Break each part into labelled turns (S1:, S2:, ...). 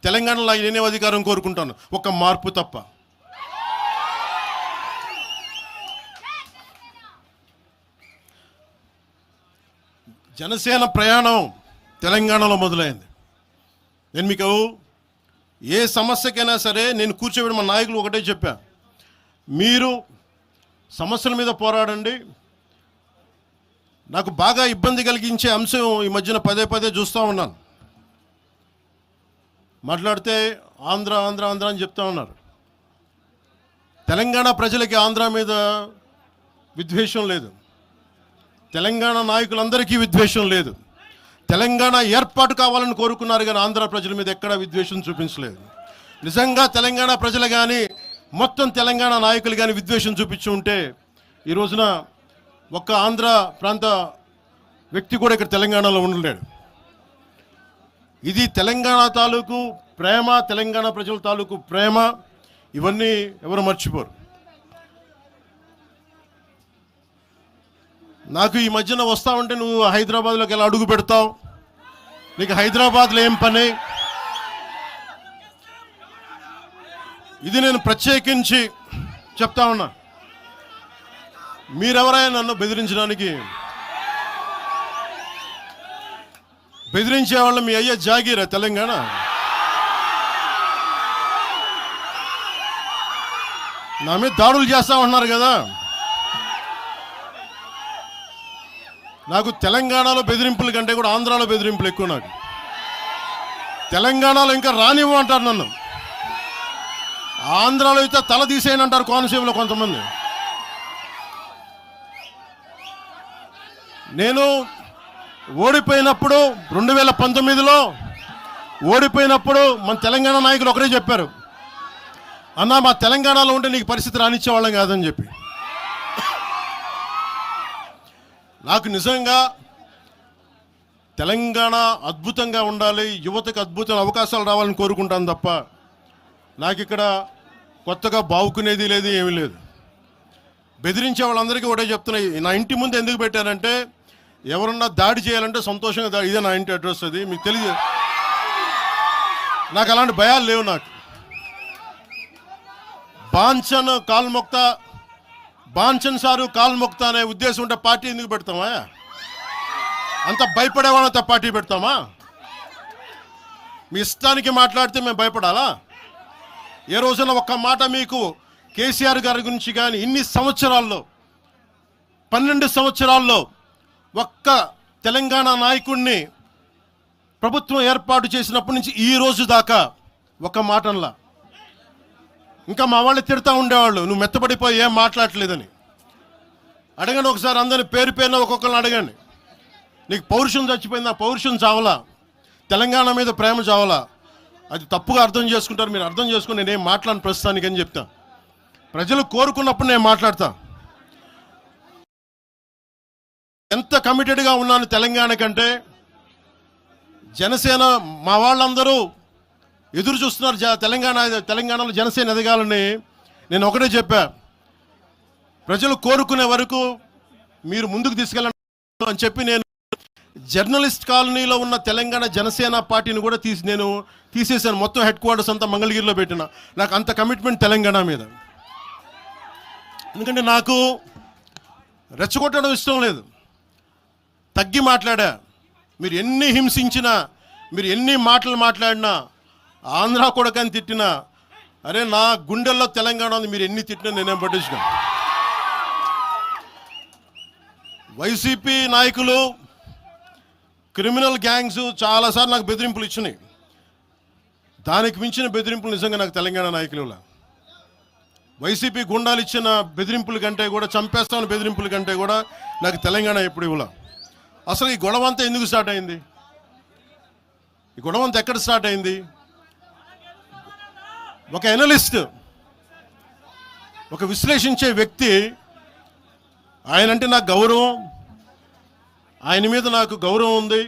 S1: తెలంగాణలో నేనే అధికారం కోరుకుంటాను, ఒక మార్పు తప్ప. జనసేన ప్రయాణం తెలంగాణలో మొదలైంది. నేను మీకు ఏ సమస్యకైనా సరే నేను కూర్చోబెట్టి మా నాయకులు ఒకటే చెప్పా, మీరు సమస్యల మీద పోరాడండి. నాకు బాగా ఇబ్బంది కలిగించే అంశం ఈ మధ్యన పదే పదే చూస్తూ ఉన్నాను. మాట్లాడితే ఆంధ్ర ఆంధ్ర ఆంధ్ర అని చెప్తా ఉన్నారు. తెలంగాణ ప్రజలకి ఆంధ్ర మీద విద్వేషం లేదు, తెలంగాణ నాయకులందరికీ విద్వేషం లేదు. తెలంగాణ ఏర్పాటు కావాలని కోరుకున్నారు, కానీ ఆంధ్ర ప్రజల మీద ఎక్కడా విద్వేషం చూపించలేదు. నిజంగా తెలంగాణ ప్రజలు కానీ మొత్తం తెలంగాణ నాయకులు కానీ విద్వేషం చూపించి ఉంటే ఈ రోజున ఒక్క ఆంధ్ర ప్రాంత వ్యక్తి కూడా ఇక్కడ తెలంగాణలో ఉండలేడు. ఇది తెలంగాణ తాలూకు ప్రేమ, తెలంగాణ ప్రజల తాలూకు ప్రేమ. ఇవన్నీ ఎవరు మర్చిపోరు. నాకు ఈ మధ్యన వస్తా ఉంటే, నువ్వు హైదరాబాద్లోకి ఎలా అడుగు పెడతావు, నీకు హైదరాబాద్లో ఏం పని, ఇది నేను ప్రత్యేకించి చెప్తా ఉన్నా. మీరెవరైనా నన్ను బెదిరించడానికి, బెదిరించే వాళ్ళు మీ అయ్యే జాగీరా తెలంగాణ? నా మీద దాడులు చేస్తా ఉన్నారు కదా. నాకు తెలంగాణలో బెదిరింపుల కంటే కూడా ఆంధ్రాలో బెదిరింపులు ఎక్కువ. నాకు తెలంగాణలో ఇంకా రానివ్వు అంటారు నన్ను, ఆంధ్రాలో అయితే తల తీసేయని అంటారు కోనసీమలో కొంతమంది. నేను ఓడిపోయినప్పుడు 2019లో ఓడిపోయినప్పుడు మన తెలంగాణ నాయకులు ఒకరే చెప్పారు, అన్నా మా తెలంగాణలో ఉంటే నీకు పరిస్థితి రానిచ్చేవాళ్ళం కాదని చెప్పి. నాకు నిజంగా తెలంగాణ అద్భుతంగా ఉండాలి, యువతకు అద్భుతమైన అవకాశాలు రావాలని కోరుకుంటాను తప్ప నాకు ఇక్కడ కొత్తగా బావుకునేది లేదు, ఏమీ లేదు. బెదిరించే వాళ్ళందరికీ ఒకటే చెప్తున్నాయి. నా ఇంటి ముందు ఎందుకు పెట్టానంటే, ఎవరన్నా దాడి చేయాలంటే సంతోషంగా ఇదే నా ఇంటి అడ్రస్, అది మీకు తెలియదు. నాకు అలాంటి భయాలు లేవు. నాకు బాంఛన్ కాల్మొక్తా, బాంఛన్ సారు కాల్మొక్తా అనే ఉద్దేశం ఉంటే పార్టీ ఎందుకు పెడతామా? అంత భయపడేవాళ్ళంతా పార్టీ పెడతామా? మీ ఇష్టానికి మాట్లాడితే మేము భయపడాలా? ఏ రోజున ఒక్క మాట మీకు కేసీఆర్ గారి గురించి కానీ ఇన్ని సంవత్సరాల్లో 12 సంవత్సరాల్లో ఒక్క తెలంగాణ నాయకుడిని ప్రభుత్వం ఏర్పాటు చేసినప్పటి నుంచి ఈ రోజు దాకా ఒక మాటంలా. ఇంకా మా వాళ్ళు తిడతా ఉండేవాళ్ళు, నువ్వు మెత్తబడిపోయి ఏం మాట్లాడలేదని. అడగండి ఒకసారి, అందరిని పేరు పేరున ఒక్కొక్కరిని అడగండి. నీకు పౌరుషం చచ్చిపోయిందా? పౌరుషం చావలా, తెలంగాణ మీద ప్రేమ చావలా. అది తప్పుగా అర్థం చేసుకుంటారు. మీరు అర్థం చేసుకుని నేనేం మాట్లాడను ప్రస్తుతానికి అని చెప్తా. ప్రజలు కోరుకున్నప్పుడు నేను మాట్లాడతా. ఎంత కమిటెడ్గా ఉన్నాను తెలంగాణ కంటే, జనసేన మా వాళ్ళందరూ ఎదురు చూస్తున్నారు తెలంగాణలో జనసేన ఎదగాలని. నేను ఒకటే చెప్పా, ప్రజలు కోరుకునే వరకు మీరు ముందుకు తీసుకెళ్ళండి అని చెప్పి నేను జర్నలిస్ట్ కాలనీలో ఉన్న తెలంగాణ జనసేన పార్టీని కూడా నేను తీసేసాను. మొత్తం హెడ్ క్వార్టర్స్ అంతా మంగళగిరిలో పెట్టిన. నాకు అంత కమిట్మెంట్ తెలంగాణ మీద. ఎందుకంటే నాకు రెచ్చగొట్టడం ఇష్టం లేదు, తగ్గి మాట్లాడా. మీరు ఎన్ని హింసించినా, మీరు ఎన్ని మాటలు మాట్లాడినా, ఆంధ్ర కొడకని తిట్టినా, అరే నా గుండెల్లో తెలంగాణ ఉంది, మీరు ఎన్ని తిట్టినా నేనేం పట్టించుకోను. వైసీపీ నాయకులు, క్రిమినల్ గ్యాంగ్స్ చాలాసార్లు నాకు బెదిరింపులు ఇచ్చినాయి. దానికి మించిన బెదిరింపులు నిజంగా నాకు తెలంగాణ నాయకులు ఇలా. వైసీపీ గుండాలు ఇచ్చిన బెదిరింపుల కంటే కూడా, చంపేస్తామని బెదిరింపుల కంటే కూడా నాకు తెలంగాణ ఎప్పుడు ఇవ్వలా. అసలు ఈ గొడవ అంతా ఎందుకు స్టార్ట్ అయింది? ఈ గొడవ అంతా ఎక్కడ స్టార్ట్ అయింది? ఒక ఎనలిస్ట్, ఒక విశ్లేషించే వ్యక్తి, ఆయనంటే నాకు గౌరవం, ఆయన మీద నాకు గౌరవం ఉంది.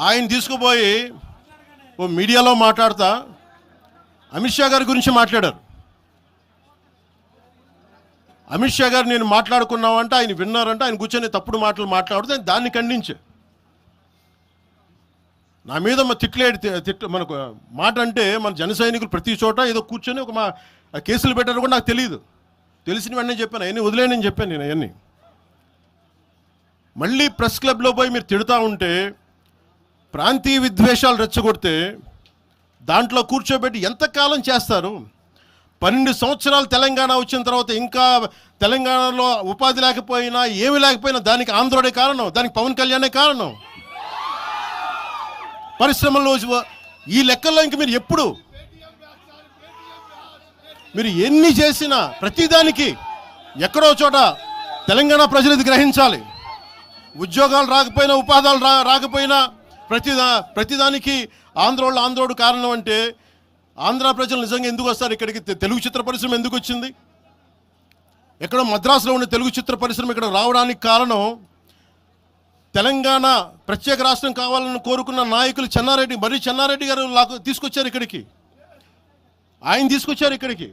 S1: ఆయన తీసుకుపోయి ఓ మీడియాలో మాట్లాడతా అమిత్ షా గారి గురించి మాట్లాడారు. అమిత్ షా గారు నేను మాట్లాడుకున్నామంటే ఆయన విన్నారంటే ఆయన కూర్చొని తప్పుడు మాటలు మాట్లాడితే దాన్ని ఖండించే. నా మీద మనకు మాట అంటే మన జన సైనికులు ప్రతి చోట ఏదో కూర్చొని ఒక కేసులు పెట్టారు కూడా నాకు తెలియదు. తెలిసిన వెంటనే చెప్పాను, అవన్నీ వదిలేనని చెప్పాను నేను. అవన్నీ మళ్ళీ ప్రెస్ క్లబ్లో పోయి మీరు తిడుతూ ఉంటే, ప్రాంతీయ విద్వేషాలు రెచ్చగొడితే దాంట్లో కూర్చోబెట్టి ఎంతకాలం చేస్తారు? 12 సంవత్సరాలు తెలంగాణ వచ్చిన తర్వాత ఇంకా తెలంగాణలో ఉపాధి లేకపోయినా ఏమి లేకపోయినా దానికి ఆంధ్రుడే కారణం, దానికి పవన్ కళ్యాణే కారణం. పరిశ్రమల్లో ఈ లెక్కల్లో ఇంక మీరు ఎప్పుడు మీరు ఎన్ని చేసినా ప్రతిదానికి ఎక్కడో చోట తెలంగాణ ప్రజలు ఇది గ్రహించాలి. ఉద్యోగాలు రాకపోయినా, ఉపాధాలు రాకపోయినా ప్రతిదానికి ఆంధ్రోడు కారణం అంటే ఆంధ్ర ప్రజలు నిజంగా ఎందుకు వస్తారు ఇక్కడికి? తెలుగు చిత్ర పరిశ్రమ ఎందుకు వచ్చింది? ఎక్కడో మద్రాసులో ఉన్న తెలుగు చిత్ర పరిశ్రమ ఇక్కడ రావడానికి కారణం తెలంగాణ ప్రత్యేక రాష్ట్రం కావాలని కోరుకున్న నాయకులు చెన్నారెడ్డి గారు తీసుకొచ్చారు ఇక్కడికి. ఆయన తీసుకొచ్చారు ఇక్కడికి.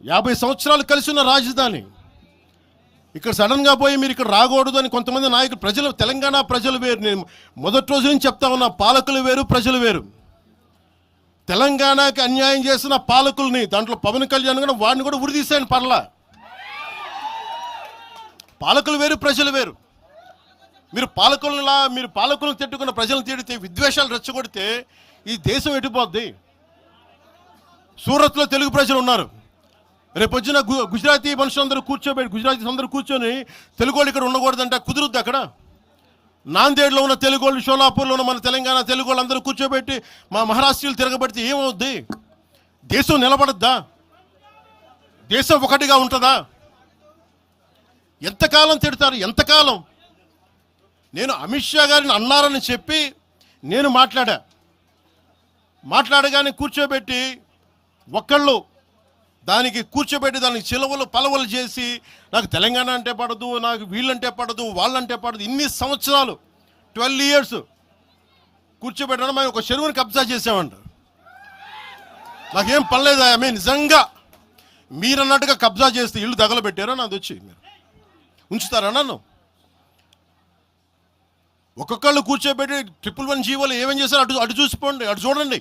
S1: 50 సంవత్సరాలు కలిసి ఉన్న రాజధాని ఇక్కడ సడన్గా పోయి మీరు ఇక్కడ రాకూడదు అని కొంతమంది నాయకులు, తెలంగాణ ప్రజలు వేరు. నేను మొదటి రోజు నుంచి చెప్తా ఉన్నా, పాలకులు వేరు, ప్రజలు వేరు. తెలంగాణకి అన్యాయం చేసిన పాలకుల్ని, దాంట్లో పవన్ కళ్యాణ్ కూడా వాడిని కూడా ఉరిదీశాను పర్లా. పాలకులు వేరు, ప్రజలు వేరు. మీరు పాలకులను తిట్టుకున్న ప్రజలను తిడితే, విద్వేషాలు రెచ్చగొడితే ఈ దేశం ఎటుపోద్ది? సూరత్లో తెలుగు ప్రజలు ఉన్నారు. రేపొచ్చిన గుజరాతీ మనుషులందరూ గుజరాతీస్ అందరూ కూర్చొని తెలుగు వాళ్ళు ఇక్కడ ఉండకూడదంటే కుదురుద్ది అక్కడ? నాందేడ్లో ఉన్న తెలుగు వాళ్ళు, షోలాపూర్లో ఉన్న మన తెలంగాణ తెలుగు వాళ్ళు అందరూ కూర్చోబెట్టి మా మహారాష్ట్రీయులు తిరగబెడితే ఏమవుద్ది? దేశం నిలబడద్దా? దేశం ఒకటిగా ఉంటుందా? ఎంతకాలం తిడతారు? ఎంతకాలం? నేను అమిత్ షా గారిని అన్నారని చెప్పి నేను మాట్లాడగానే కూర్చోబెట్టి దానికి చిలవలు పలవలు చేసి నాకు తెలంగాణ అంటే పడదు, నాకు వీళ్ళంటే పడదు, వాళ్ళంటే పడదు, ఇన్ని సంవత్సరాలు 12 years కూర్చోబెట్టడం మేము ఒక చెరువుని కబ్జా చేసామంట. నాకేం పనిలేదా? నిజంగా మీరన్నట్టుగా కబ్జా చేస్తే ఇల్లు తగలబెట్టారా? నాది వచ్చి మీరు ఉంచుతారా నన్ను? ఒక్కొక్కళ్ళు కూర్చోబెట్టి 111 జీవోలు ఏమేం చేశారు అటు చూసిపోండి, అటు చూడండి.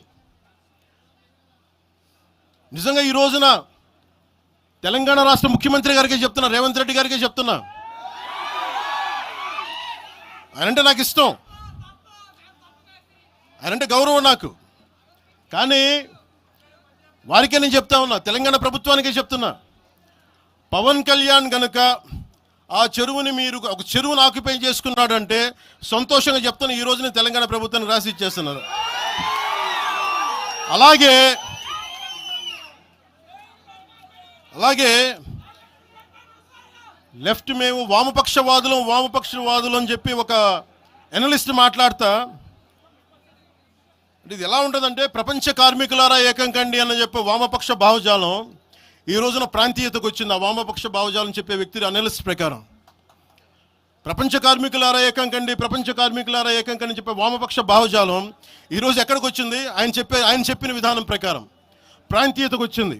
S1: నిజంగా ఈ రోజున తెలంగాణ రాష్ట్ర ముఖ్యమంత్రి గారికి చెప్తున్నా, రేవంత్ రెడ్డి గారికి చెప్తున్నా, ఆయనంటే నాకు ఇష్టం, ఆయనంటే గౌరవం నాకు. కానీ వారికే నేను చెప్తా ఉన్నా, తెలంగాణ ప్రభుత్వానికే చెప్తున్నా, పవన్ కళ్యాణ్ గనుక ఆ చెరువుని ఒక చెరువును ఆక్యుపై చేసుకున్నాడంటే సంతోషంగా చెప్తున్నా, ఈ రోజున తెలంగాణ ప్రభుత్వానికి రాసి ఇచ్చేస్తున్నారు. అలాగే లెఫ్ట్ మేము వామపక్షవాదులు అని చెప్పి ఒక ఎనలిస్ట్ మాట్లాడతా, ఇది ఎలా ఉంటుందంటే, ప్రపంచ కార్మికులారా ఏకం కండి అని చెప్పే వామపక్ష భావజాలం ఈ రోజున ప్రాంతీయతకు వచ్చింది. ఆ వామపక్ష భావజాలం చెప్పే వ్యక్తి అనలిస్ట్ ప్రకారం ప్రపంచ కార్మికులారా ఏకం కండి చెప్పే వామపక్ష భావజాలం ఈరోజు ఎక్కడికి వచ్చింది? ఆయన చెప్పిన విధానం ప్రకారం ప్రాంతీయతకు వచ్చింది.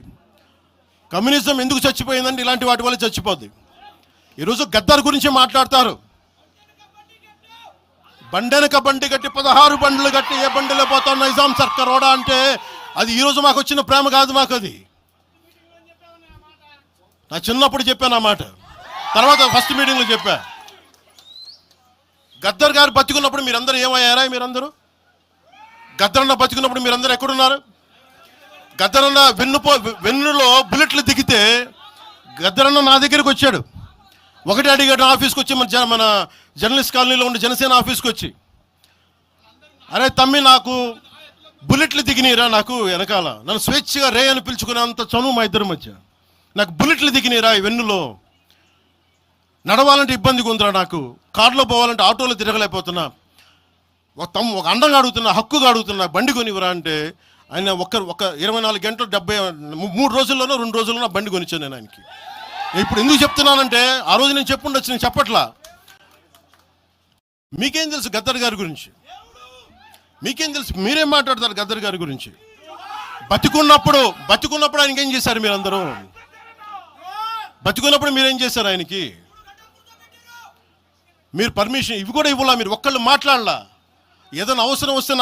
S1: కమ్యూనిజం ఎందుకు చచ్చిపోయిందంటే ఇలాంటి వాటి వల్ల చచ్చిపోద్ది. ఈరోజు గద్దర్ గురించి మాట్లాడతారు. బండెనక బండి కట్టి 16 బండ్లు కట్టి ఏ బండిలో పోతాం నిజాం సర్కార్ ఓడా అంటే అది ఈరోజు మాకు వచ్చిన ప్రేమ కాదు. మాకు అది నా చిన్నప్పుడు చెప్పాను ఆ మాట, తర్వాత ఫస్ట్ మీటింగ్లో చెప్పా. గద్దర్ గారు బతికున్నప్పుడు మీరందరూ ఏమయ్యారా? గద్దరన్న బతికున్నప్పుడు మీరందరూ ఎక్కడున్నారు? గద్దరన్న వెన్నులో బుల్లెట్లు దిగితే గద్దరన్న నా దగ్గరికి వచ్చాడు. ఒకటి అడిగాడు ఆఫీస్కి వచ్చి, మన జర్నలిస్ట్ కాలనీలో ఉండే జనసేన ఆఫీస్కి వచ్చి, అరే తమ్మి నాకు బుల్లెట్లు దిగినాయిరా, నాకు వెనకాల నన్ను స్వేచ్ఛగా రే అని పిలుచుకునేంత చనువు మా ఇద్దరి మధ్య, నాకు బుల్లెట్లు దిగినాయిరా ఈ వెన్నులో, నడవాలంటే ఇబ్బందిగా ఉందిరా, నాకు కారులో పోవాలంటే ఆటోలో తిరగలేకపోతున్నా, ఒక అండంగా అడుగుతున్నా, హక్కుగా అడుగుతున్నా, బండి కొనివరా అంటే ఆయన ఒక 24 గంటలు 3 రోజుల్లోనో 2 రోజుల్లోనో బండి కొనిచ్చాను నేను ఆయనకి. ఇప్పుడు ఎందుకు చెప్తున్నానంటే ఆ రోజు నేను చెప్పుండొచ్చు, నేను చెప్పట్లా. మీకేం తెలుసు గద్దర్ గారి గురించి? మీకేం తెలుసు? మీరేం మాట్లాడతారు గద్దర్ గారి గురించి? బతికున్నప్పుడు ఆయనకి ఏం చేశారు? మీరందరూ బతికున్నప్పుడు మీరేం చేశారు ఆయనకి? మీరు పర్మిషన్ ఇవి కూడా ఇవ్వాలా? మీరు ఒక్కళ్ళు మాట్లాడలా? ఏదైనా అవసరం వస్తే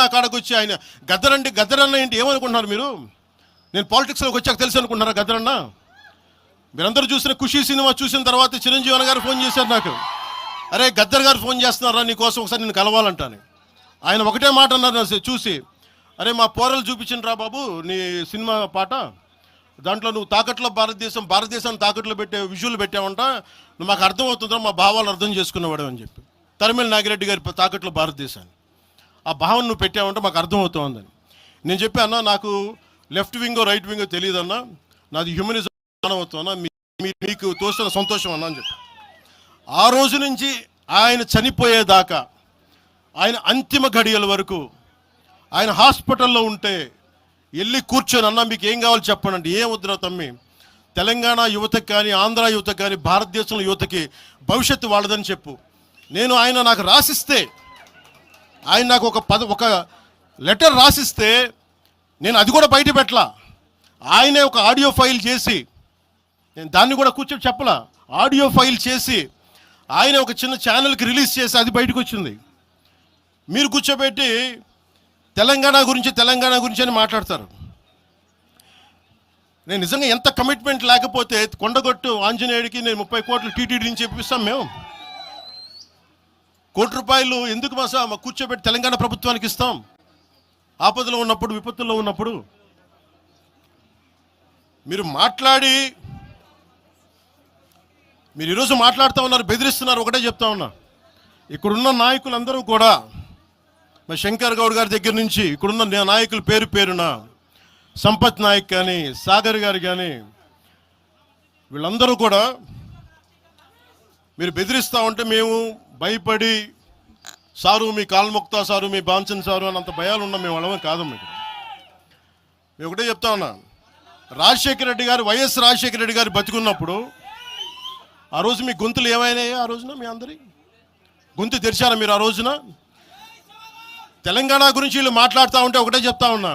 S1: నా కాడకు వచ్చి ఆయన గద్దరన్న ఏంటి ఏమనుకుంటున్నారు మీరు? నేను పాలిటిక్స్లోకి వచ్చాక తెలుసు అనుకుంటున్నారా గద్దరన్న? మీరందరూ చూసిన ఖుషీ సినిమా చూసిన తర్వాత చిరంజీవి గారు ఫోన్ చేశారు నాకు, అరే గద్దర్ గారు ఫోన్ చేస్తున్నారా నీకోసం ఒకసారి నేను కలవాలంటాను. ఆయన ఒకటే మాట అన్నారు చూసి, అరే మా పోరలు చూపించిన రా బాబు నీ సినిమా పాట, దాంట్లో నువ్వు తాకట్లో భారతదేశాన్ని తాకట్లో పెట్టే విజువల్ పెట్టావంట, నువ్వు మాకు అర్థమవుతుందా, మా భావాలు అర్థం చేసుకునేవాడు అని చెప్పి. తరిమేల నాగిరెడ్డి గారి తాకట్లో భారతదేశాన్ని ఆ భావం నువ్వు పెట్టావంటే మాకు అర్థమవుతుందని నేను చెప్పాను. నాకు లెఫ్ట్ వింగో రైట్ వింగో తెలియదన్నా, నాది హ్యూమనిజం అవుతున్నా, మీకు తోసిన సంతోషం అన్నా అని చెప్పి. ఆ రోజు నుంచి ఆయన చనిపోయేదాకా, ఆయన అంతిమ గడియల వరకు ఆయన హాస్పిటల్లో ఉంటే వెళ్ళి కూర్చొని, అన్నా మీకు ఏం కావాలో చెప్పండి, ఏం వద్దురా తమ్మి, తెలంగాణ యువతకి కానీ ఆంధ్ర యువతకి కానీ భారతదేశంలో యువతకి భవిష్యత్తు వాళ్ళదని చెప్పు. ఆయన నాకు రాసిస్తే, ఆయన నాకు ఒక లెటర్ రాసిస్తే నేను అది కూడా బయట పెట్టలా, ఆయనే ఒక ఆడియో ఫైల్ చేసి, నేను దాన్ని కూడా కూర్చొని చెప్పలా, ఆడియో ఫైల్ చేసి ఆయన ఒక చిన్న ఛానల్కి రిలీజ్ చేసి అది బయటకు వచ్చింది. మీరు కూర్చోబెట్టి తెలంగాణ గురించి అని మాట్లాడతారు. నేను నిజంగా ఎంత కమిట్మెంట్ లేకపోతే కొండగొట్టు ఆంజనేయుడికి నేను 30 కోట్లు టీటీడీ నుంచి చెప్పిస్తాం మేము. ₹1 కోటి ఎందుకు మా కూర్చోబెట్టి తెలంగాణ ప్రభుత్వానికి ఇస్తాం? ఆపదలో ఉన్నప్పుడు, విపత్తుల్లో ఉన్నప్పుడు మీరు మాట్లాడి, మీరు ఈరోజు మాట్లాడుతూ ఉన్నారు, బెదిరిస్తున్నారు. ఒకటే చెప్తా ఉన్నా, ఇక్కడున్న నాయకులందరూ కూడా, మా శంకర్ గౌడ్ గారి దగ్గర నుంచి ఇక్కడున్న నాయకులు పేరున సంపత్ నాయక్ కానీ సాగర్ గారు కానీ వీళ్ళందరూ కూడా మీరు బెదిరిస్తూ ఉంటే మేము భయపడి, సారు మీ కాల్మొక్తా సారు, మీ బాంచన్ సారు అని అంత భయాలు ఉన్నాం. మేము వాళ్ళమే కాదమ్మా. ఇక్కడ మేము ఒకటే చెప్తా ఉన్నా, వైఎస్ రాజశేఖర రెడ్డి గారు బతికున్నప్పుడు ఆ రోజు మీ గొంతులు ఏమైనాయో? ఆ రోజున మీ అందరి గొంతు తెరిచారా మీరు? ఆ రోజున తెలంగాణ గురించి వీళ్ళు మాట్లాడుతూ ఉంటే ఒకటే చెప్తా ఉన్నా,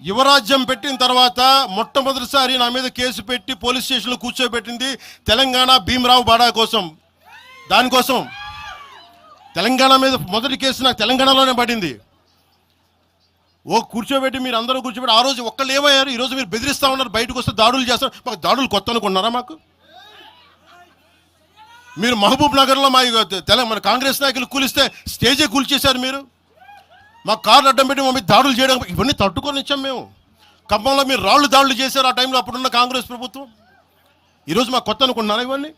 S1: యువరాజ్యం పెట్టిన తర్వాత మొట్టమొదటిసారి నా మీద కేసు పెట్టి పోలీస్ స్టేషన్లో కూర్చోబెట్టింది తెలంగాణ భీమరావు బాడా కోసం. దానికోసం తెలంగాణ మీద మొదటి కేసు నాకు తెలంగాణలోనే పడింది. కూర్చోబెట్టి మీరు అందరూ కూర్చోబెట్టి ఆ రోజు ఒక్కళ్ళు ఏమయ్యారు? ఈరోజు మీరు బెదిరిస్తూ ఉన్నారు, బయటకు వస్తే దాడులు చేస్తారు. మాకు దాడులు కొత్త అనుకున్నారా? మీరు మహబూబ్ నగర్లో మన కాంగ్రెస్ నాయకులు కూలిస్తే స్టేజే కూల్చేశారు మీరు. మా కార్లు అడ్డం పెట్టి మా మీద దాడులు చేయడం, ఇవన్నీ తట్టుకొని ఇచ్చాం మేము. ఖమ్మంలో మీరు దాడులు చేశారు ఆ టైంలో, అప్పుడున్న కాంగ్రెస్ ప్రభుత్వం. ఈరోజు మాకు కొత్త అనుకుంటున్నారా ఇవన్నీ?